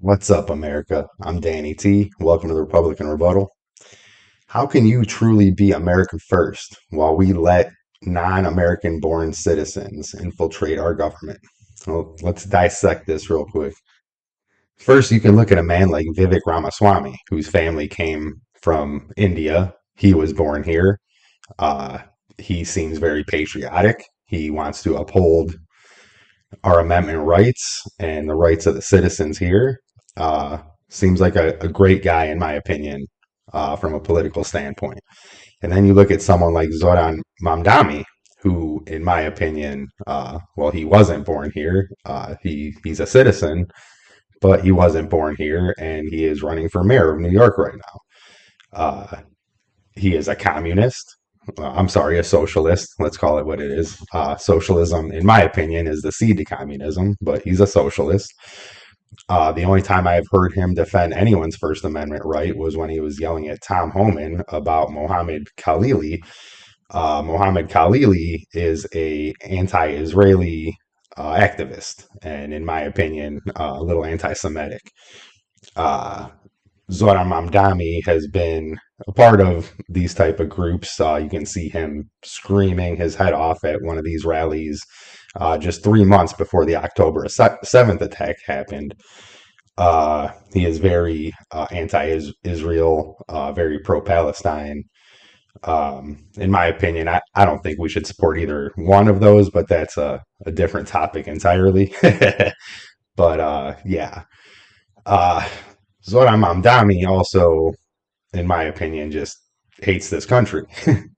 What's up, America? I'm Danny T. Welcome to the Republican Rebuttal. How can you truly be America first while we let non-American born citizens infiltrate our government? Well, let's dissect this real quick. First, you can look at a man like Vivek Ramaswamy, whose family came from India. He was born here. Uh, he seems very patriotic. He wants to uphold our amendment rights and the rights of the citizens here. Uh, Seems like a great guy, in my opinion, from a political standpoint. And then you look at someone like Zoran Mamdani, who, in my opinion, well, he wasn't born here. He's a citizen, but he wasn't born here, and he is running for mayor of New York right now. He is a communist. I'm sorry, a socialist. Let's call it what it is. Socialism, in my opinion, is the seed to communism, but he's a socialist. The only time I've heard him defend anyone's First Amendment right was when he was yelling at Tom Homan about Mohammed Khalili. Mohammed Khalili is a anti-Israeli activist, and in my opinion, a little anti-Semitic. Uh, Zoran Mamdani has been a part of these type of groups. You can see him screaming his head off at one of these rallies just 3 months before the October 7th attack happened. He is very anti-Israel, very pro-Palestine. In my opinion, I don't think we should support either one of those, but that's a different topic entirely. But yeah. Uh, Zoran Mamdani also, in my opinion, just hates this country,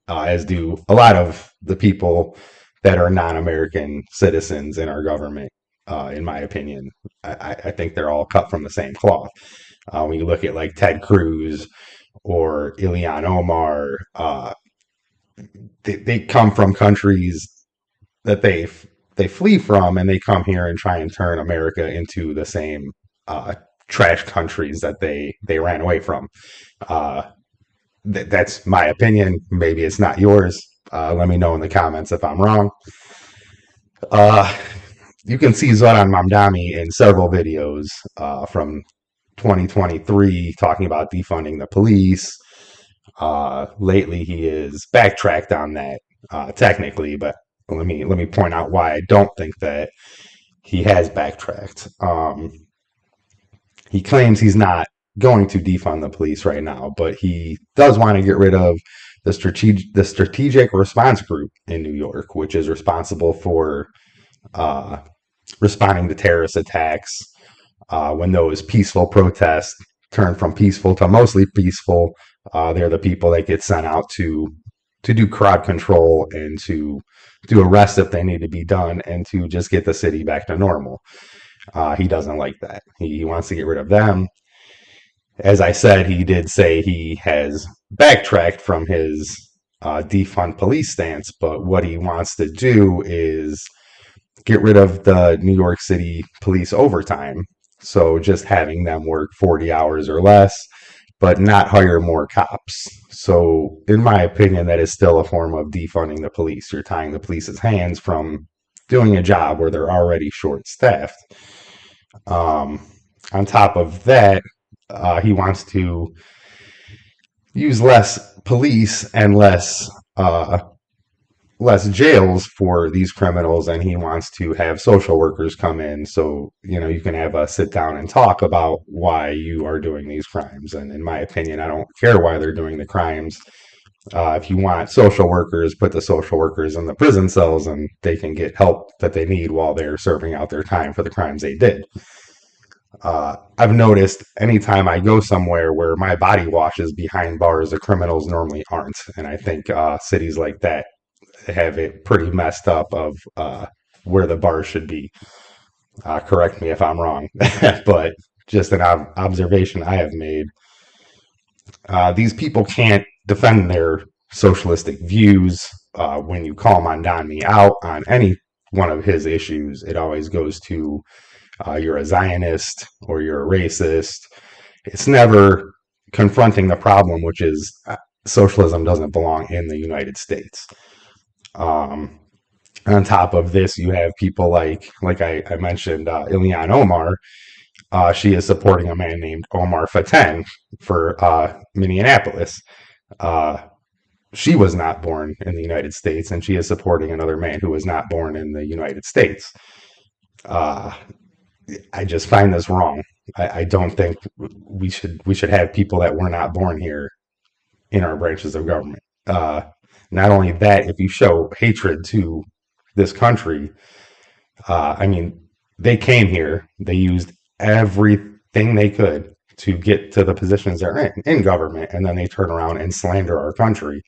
as do a lot of the people that are non-American citizens in our government. In my opinion, I think they're all cut from the same cloth. When you look at like Ted Cruz or Ilhan Omar, they come from countries that they flee from, and they come here and try and turn America into the same trash countries that they ran away from. Uh, that's my opinion. Maybe it's not yours. Let me know in the comments if I'm wrong. Uh, you can see Zoran Mamdani in several videos from 2023 talking about defunding the police. Lately, he is backtracked on that technically, but let me point out why I don't think that he has backtracked. He claims he's not going to defund the police right now, but he does want to get rid of the strategic response group in New York, which is responsible for uh, responding to terrorist attacks when those peaceful protests turn from peaceful to mostly peaceful. They're the people that get sent out to do crowd control and to do arrests if they need to be done, and to just get the city back to normal. He doesn't like that. He wants to get rid of them. As I said, he did say he has backtracked from his defund police stance, but what he wants to do is get rid of the New York City police overtime. So just having them work 40 hours or less, but not hire more cops. So, in my opinion, that is still a form of defunding the police. You're tying the police's hands from doing a job where they're already short staffed. Um, on top of that, he wants to use less police and less jails for these criminals, and he wants to have social workers come in so you can have a sit down and talk about why you are doing these crimes. And in my opinion, I don't care why they're doing the crimes. If you want social workers, put the social workers in the prison cells, and they can get help that they need while they're serving out their time for the crimes they did. I've noticed anytime I go somewhere where my body washes behind bars, the criminals normally aren't. And I think cities like that have it pretty messed up of where the bars should be. Correct me if I'm wrong, but just an observation I have made. These people can't defend their socialistic views. When you call Mondani out on any one of his issues, it always goes to you're a Zionist or you're a racist. It's never confronting the problem, which is socialism doesn't belong in the United States. Um, on top of this, you have people like I mentioned, Ilhan Omar. She is supporting a man named Omar Faten for Minneapolis. Uh, she was not born in the United States, and she is supporting another man who was not born in the United States. Uh, I just find this wrong. I don't think we should have people that were not born here in our branches of government. Not only that, if you show hatred to this country, I mean, they came here, they used everything they could to get to the positions they're in government, and then they turn around and slander our country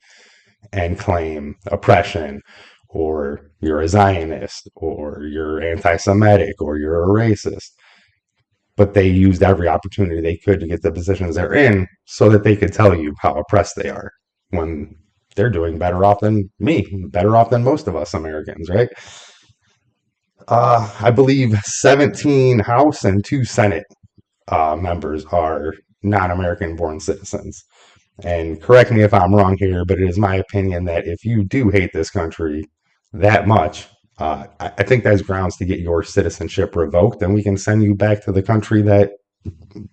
and claim oppression, or you're a Zionist, or you're anti Semitic, or you're a racist. But they used every opportunity they could to get the positions they're in so that they could tell you how oppressed they are when they're doing better off than me, better off than most of us Americans, right? I believe 17 House and 2 Senate members are non American born citizens. And correct me if I'm wrong here, but it is my opinion that if you do hate this country that much, I think that's grounds to get your citizenship revoked, and we can send you back to the country that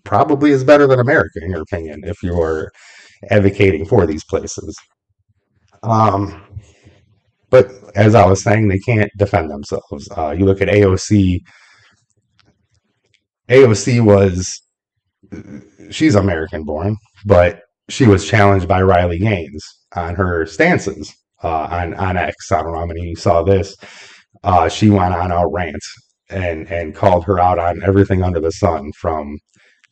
probably is better than America, in your opinion, if you're advocating for these places. Um, but as I was saying, they can't defend themselves. You look at AOC. AOC was she's American born, but she was challenged by Riley Gaines on her stances on X. I don't know how many of you saw this. She went on a rant and called her out on everything under the sun, from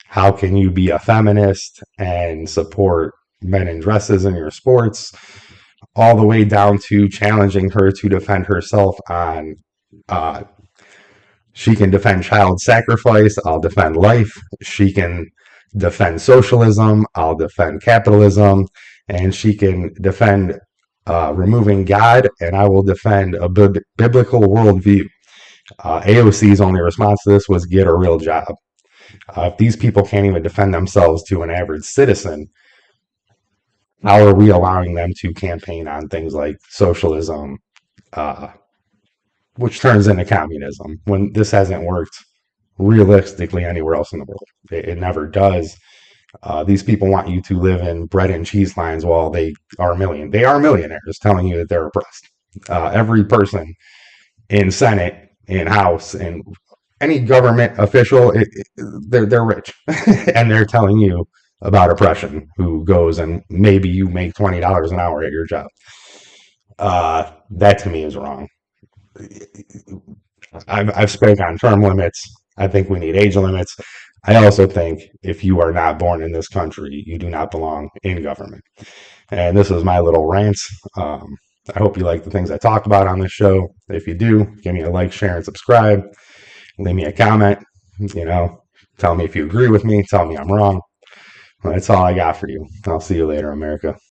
how can you be a feminist and support men in dresses in your sports, all the way down to challenging her to defend herself on uh, she can defend child sacrifice, I'll defend life. She can defend socialism, I'll defend capitalism. And she can defend removing God, and I will defend a biblical worldview. AOC's only response to this was get a real job. If these people can't even defend themselves to an average citizen, how are we allowing them to campaign on things like socialism, uh, which turns into communism, when this hasn't worked realistically anywhere else in the world? It never does. These people want you to live in bread and cheese lines while they are millionaires, telling you that they're oppressed. Every person in Senate, in House, and any government official, they're rich, and they're telling you about oppression. Who goes and maybe you make $20 an hour at your job? That to me is wrong. I've spoken on term limits. I think we need age limits. I also think if you are not born in this country, you do not belong in government. And this was my little rant. I hope you like the things I talked about on this show. If you do, give me a like, share, and subscribe. Leave me a comment. You know, tell me if you agree with me. Tell me I'm wrong. That's all I got for you. I'll see you later, America.